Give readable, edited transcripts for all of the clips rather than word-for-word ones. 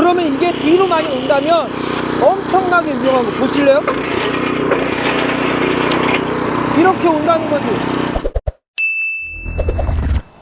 그러면 이게 뒤로 많이 온다면 엄청나게 위험한 거 보실래요? 이렇게 온다는 거지.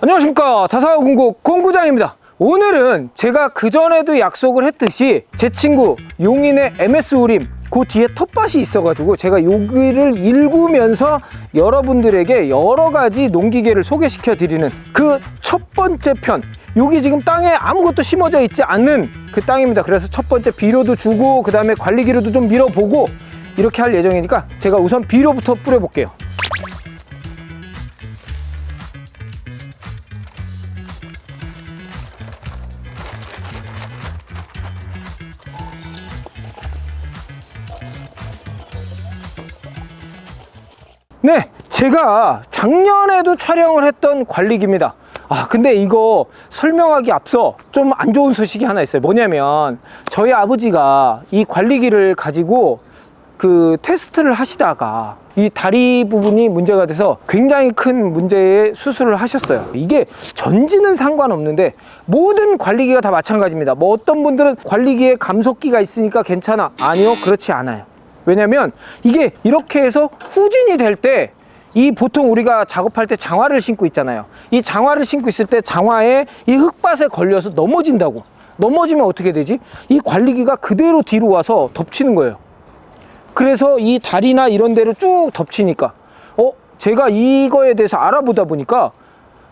안녕하십니까, 다사공국 공구장입니다. 오늘은 제가 그전에도 약속을 했듯이 제 친구 용인의 MS 우림 그 뒤에 텃밭이 있어가지고 제가 여기를 일구면서 여러분들에게 여러가지 농기계를 소개시켜 드리는 그 첫 번째 편, 여기 지금 땅에 아무것도 심어져 있지 않는 그 땅입니다. 그래서 첫 번째 비료도 주고 그 다음에 관리기로도 좀 밀어보고 이렇게 할 예정이니까 제가 우선 비료부터 뿌려볼게요. 네, 제가 작년에도 촬영을 했던 관리기입니다. 근데 이거 설명하기 앞서 좀 안 좋은 소식이 하나 있어요. 뭐냐면 저희 아버지가 이 관리기를 가지고 그 테스트를 하시다가 이 다리 부분이 문제가 돼서 굉장히 큰 문제의 수술을 하셨어요. 이게 전지는 상관없는데 모든 관리기가 다 마찬가지입니다. 뭐 어떤 분들은 관리기에 감속기가 있으니까 괜찮아. 아니요, 그렇지 않아요. 왜냐면 이게 이렇게 해서 후진이 될 때 이 보통 우리가 작업할 때 장화를 신고 있잖아요. 이 장화를 신고 있을 때 장화에 이 흙밭에 걸려서 넘어진다고. 넘어지면 어떻게 되지? 이 관리기가 그대로 뒤로 와서 덮치는 거예요. 그래서 이 다리나 이런 데로 쭉 덮치니까 제가 이거에 대해서 알아보다 보니까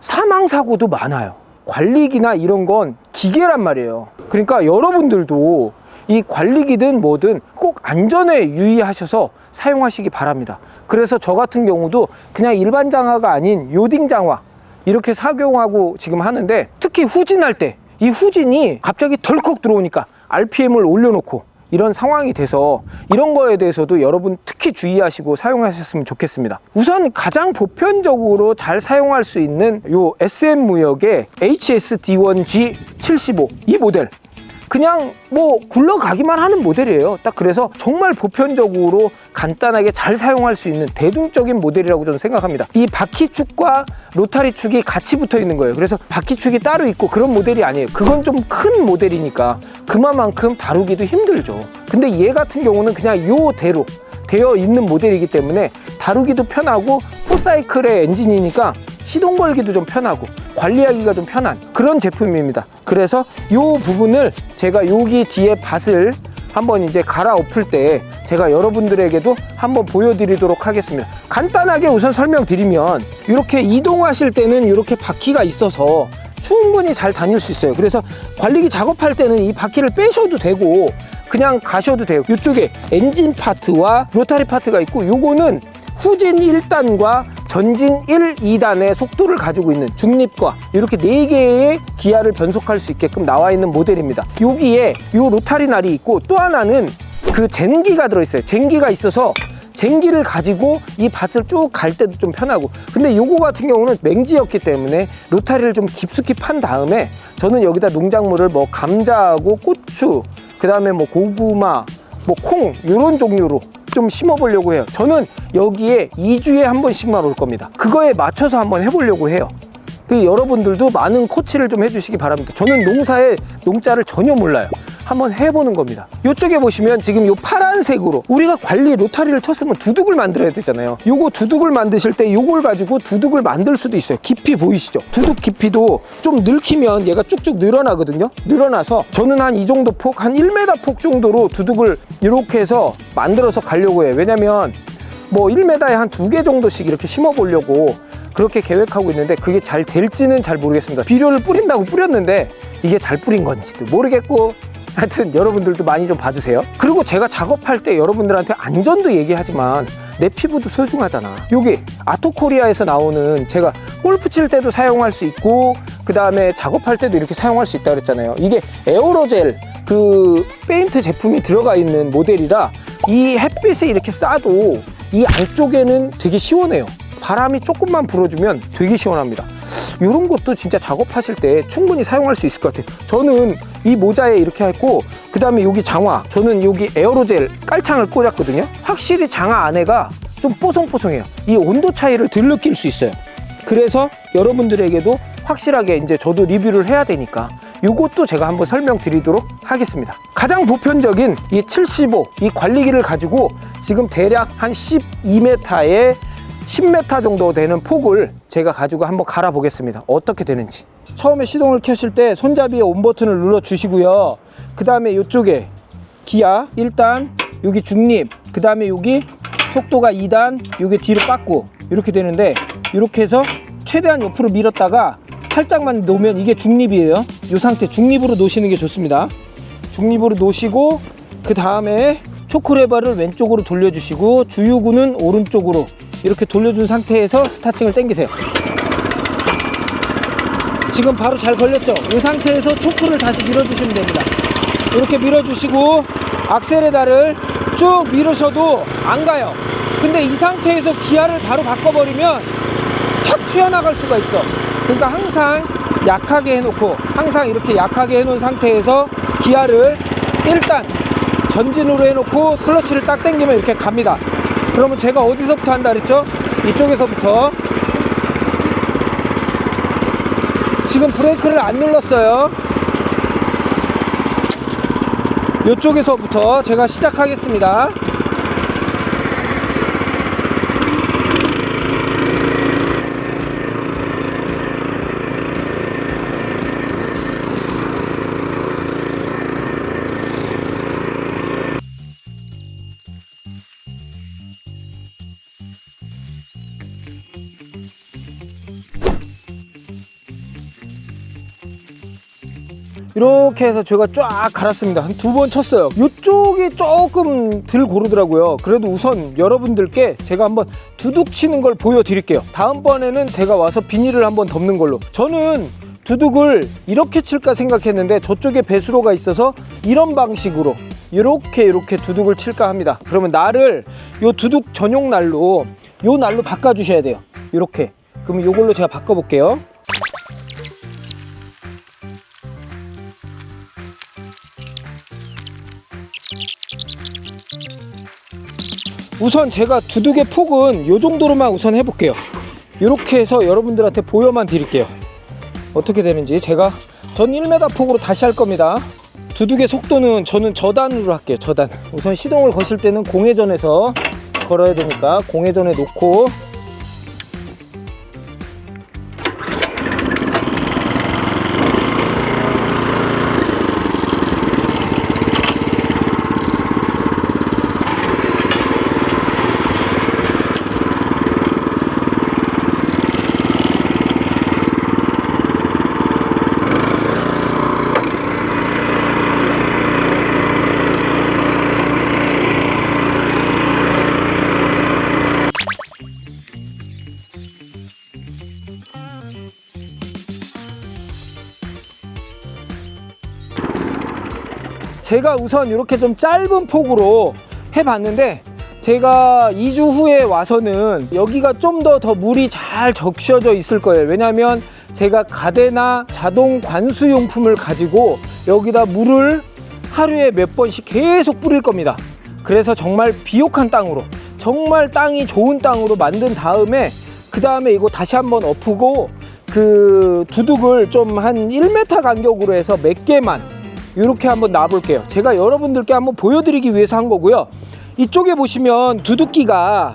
사망사고도 많아요. 관리기나 이런 건 기계란 말이에요. 그러니까 여러분들도 이 관리기든 뭐든 꼭 안전에 유의하셔서 사용하시기 바랍니다. 그래서 저 같은 경우도 그냥 일반 장화가 아닌 요딩 장화 이렇게 착용하고 지금 하는데, 특히 후진할 때 이 후진이 갑자기 덜컥 들어오니까 RPM을 올려놓고 이런 상황이 돼서 이런 거에 대해서도 여러분 특히 주의하시고 사용하셨으면 좋겠습니다. 우선 가장 보편적으로 잘 사용할 수 있는 요 SM무역의 HSD1G75 이 모델, 그냥 뭐 굴러가기만 하는 모델이에요. 딱 그래서 정말 보편적으로 간단하게 잘 사용할 수 있는 대중적인 모델이라고 저는 생각합니다. 이 바퀴축과 로타리축이 같이 붙어 있는 거예요. 그래서 바퀴축이 따로 있고 그런 모델이 아니에요. 그건 좀 큰 모델이니까 그만큼 다루기도 힘들죠. 근데 얘 같은 경우는 그냥 요대로 되어 있는 모델이기 때문에 다루기도 편하고 포사이클의 엔진이니까 시동 걸기도 좀 편하고 관리하기가 좀 편한 그런 제품입니다. 그래서 이 부분을 제가 여기 뒤에 밭을 한번 이제 갈아엎을 때 제가 여러분들에게도 한번 보여드리도록 하겠습니다. 간단하게 우선 설명드리면 이렇게 이동하실 때는 이렇게 바퀴가 있어서 충분히 잘 다닐 수 있어요. 그래서 관리기 작업할 때는 이 바퀴를 빼셔도 되고 그냥 가셔도 돼요. 이쪽에 엔진 파트와 로타리 파트가 있고, 요거는 후진 1단과 전진 1, 2단의 속도를 가지고 있는 중립과 이렇게 4개의 기아를 변속할 수 있게끔 나와 있는 모델입니다. 여기에 요 로타리 날이 있고, 또 하나는 그 젠기가 들어있어요. 젠기가 있어서 젠기를 가지고 이 밭을 쭉 갈 때도 좀 편하고, 근데 요거 같은 경우는 맹지였기 때문에 로타리를 좀 깊숙이 판 다음에 저는 여기다 농작물을 뭐 감자하고 고추, 그 다음에 뭐 고구마, 뭐 콩 이런 종류로 좀 심어보려고 해요. 저는 여기에 2주에 한 번씩만 올 겁니다. 그거에 맞춰서 한번 해보려고 해요. 여러분들도 많은 코치를 좀 해주시기 바랍니다. 저는 농사에 농자를 전혀 몰라요. 한번 해보는 겁니다. 이쪽에 보시면 지금 요 파란색으로 우리가 관리 로타리를 쳤으면 두둑을 만들어야 되잖아요. 요거 두둑을 만드실 때 요걸 가지고 두둑을 만들 수도 있어요. 깊이 보이시죠? 두둑 깊이도 좀 늙히면 얘가 쭉쭉 늘어나거든요. 늘어나서 저는 한 이 정도 폭, 한 1m 폭 정도로 두둑을 이렇게 해서 만들어서 가려고 해요. 왜냐면 뭐 1m에 한 2개 정도씩 이렇게 심어 보려고 그렇게 계획하고 있는데, 그게 잘 될지는 잘 모르겠습니다. 비료를 뿌린다고 뿌렸는데 이게 잘 뿌린 건지도 모르겠고, 하여튼 여러분들도 많이 좀 봐주세요. 그리고 제가 작업할 때 여러분들한테 안전도 얘기하지만 내 피부도 소중하잖아. 여기 아토코리아에서 나오는, 제가 골프 칠 때도 사용할 수 있고 그 다음에 작업할 때도 이렇게 사용할 수 있다 그랬잖아요. 이게 에어로젤 그 페인트 제품이 들어가 있는 모델이라 이 햇빛에 이렇게 쏴도 이 안쪽에는 되게 시원해요. 바람이 조금만 불어주면 되게 시원합니다. 이런 것도 진짜 작업하실 때 충분히 사용할 수 있을 것 같아요. 저는 이 모자에 이렇게 했고, 그 다음에 여기 장화, 저는 여기 에어로젤 깔창을 꽂았거든요. 확실히 장화 안에가 좀 뽀송뽀송해요. 이 온도 차이를 덜 느낄 수 있어요. 그래서 여러분들에게도 확실하게 이제 저도 리뷰를 해야 되니까 이것도 제가 한번 설명드리도록 하겠습니다. 가장 보편적인 이 75 이 관리기를 가지고 지금 대략 한 12m에 10m 정도 되는 폭을 제가 가지고 한번 갈아 보겠습니다. 어떻게 되는지. 처음에 시동을 켜실 때 손잡이에 온 버튼을 눌러 주시고요. 그 다음에 이쪽에 기아 1단, 여기 중립, 그 다음에 여기 속도가 2단, 여기 뒤로 빠꾸 이렇게 되는데, 이렇게 해서 최대한 옆으로 밀었다가 살짝만 놓으면 이게 중립이에요. 이 상태 중립으로 놓으시는 게 좋습니다. 중립으로 놓으시고 그 다음에 초크레버를 왼쪽으로 돌려주시고 주유구는 오른쪽으로 이렇게 돌려준 상태에서 스타팅을 당기세요. 지금 바로 잘 걸렸죠? 이 상태에서 초크를 다시 밀어주시면 됩니다. 이렇게 밀어주시고 악셀에다를 쭉 밀으셔도 안 가요. 근데 이 상태에서 기아를 바로 바꿔버리면 탁 튀어나갈 수가 있어. 그러니까 항상 약하게 해놓고, 항상 이렇게 약하게 해놓은 상태에서 기아를 일단 전진으로 해놓고 클러치를 딱 당기면 이렇게 갑니다. 그러면 제가 어디서부터 한다 그랬죠? 이쪽에서부터. 지금 브레이크를 안 눌렀어요. 이쪽에서부터 제가 시작하겠습니다. 이렇게 해서 제가 쫙 갈았습니다. 한 2번 쳤어요. 이쪽이 조금 덜 고르더라고요. 그래도 우선 여러분들께 제가 한번 두둑 치는 걸 보여드릴게요. 다음번에는 제가 와서 비닐을 한번 덮는 걸로. 저는 두둑을 이렇게 칠까 생각했는데 저쪽에 배수로가 있어서 이런 방식으로 이렇게 두둑을 칠까 합니다. 그러면 날을 요 두둑 전용 날로, 요 날로 바꿔 주셔야 돼요. 이렇게. 그러면 요걸로 제가 바꿔 볼게요. 우선 제가 두둑의 폭은 이 정도로만 우선 해볼게요. 이렇게 해서 여러분들한테 보여만 드릴게요. 어떻게 되는지. 전 1m 폭으로 다시 할 겁니다. 두둑의 속도는 저는 저단으로 할게요. 저단. 우선 시동을 거실 때는 공회전에서 걸어야 되니까 공회전에 놓고, 제가 우선 이렇게 좀 짧은 폭으로 해봤는데, 제가 2주 후에 와서는 여기가 좀 더 물이 잘 적셔져 있을 거예요. 왜냐하면 제가 가데나 자동 관수용품을 가지고 여기다 물을 하루에 몇 번씩 계속 뿌릴 겁니다. 그래서 정말 비옥한 땅으로, 정말 땅이 좋은 땅으로 만든 다음에, 그 다음에 이거 다시 한번 엎고 그 두둑을 좀 한 1m 간격으로 해서 몇 개만 이렇게 한번 놔볼게요. 제가 여러분들께 한번 보여드리기 위해서 한 거고요. 이쪽에 보시면 두둑기가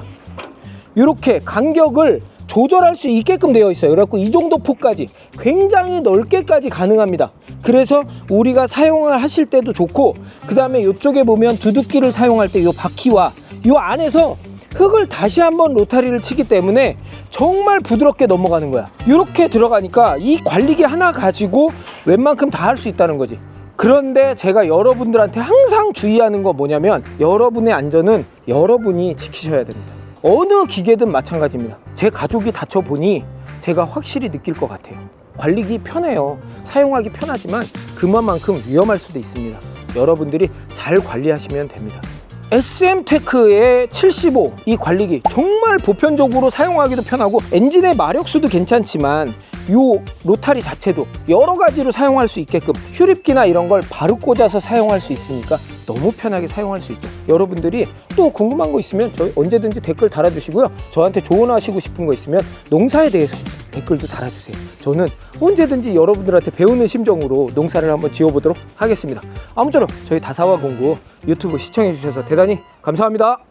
이렇게 간격을 조절할 수 있게끔 되어 있어요. 그래갖고 이 정도 폭까지 굉장히 넓게까지 가능합니다. 그래서 우리가 사용을 하실 때도 좋고, 그 다음에 이쪽에 보면 두둑기를 사용할 때 이 바퀴와 이 안에서 흙을 다시 한번 로타리를 치기 때문에 정말 부드럽게 넘어가는 거야. 이렇게 들어가니까 이 관리기 하나 가지고 웬만큼 다 할 수 있다는 거지. 그런데 제가 여러분들한테 항상 주의하는 거 뭐냐면, 여러분의 안전은 여러분이 지키셔야 됩니다. 어느 기계든 마찬가지입니다. 제 가족이 다쳐보니 제가 확실히 느낄 것 같아요. 관리기 편해요. 사용하기 편하지만 그만큼 위험할 수도 있습니다. 여러분들이 잘 관리하시면 됩니다. SM테크의 75 이 관리기 정말 보편적으로 사용하기도 편하고, 엔진의 마력수도 괜찮지만 요 로타리 자체도 여러 가지로 사용할 수 있게끔 휴립기나 이런 걸 바로 꽂아서 사용할 수 있으니까 너무 편하게 사용할 수 있죠. 여러분들이 또 궁금한 거 있으면 저희 언제든지 댓글 달아주시고요. 저한테 조언하시고 싶은 거 있으면 농사에 대해서 댓글도 달아주세요. 저는 언제든지 여러분들한테 배우는 심정으로 농사를 한번 지어보도록 하겠습니다. 아무쪼록 저희 다사와 공구 유튜브 시청해주셔서 대단히 감사합니다.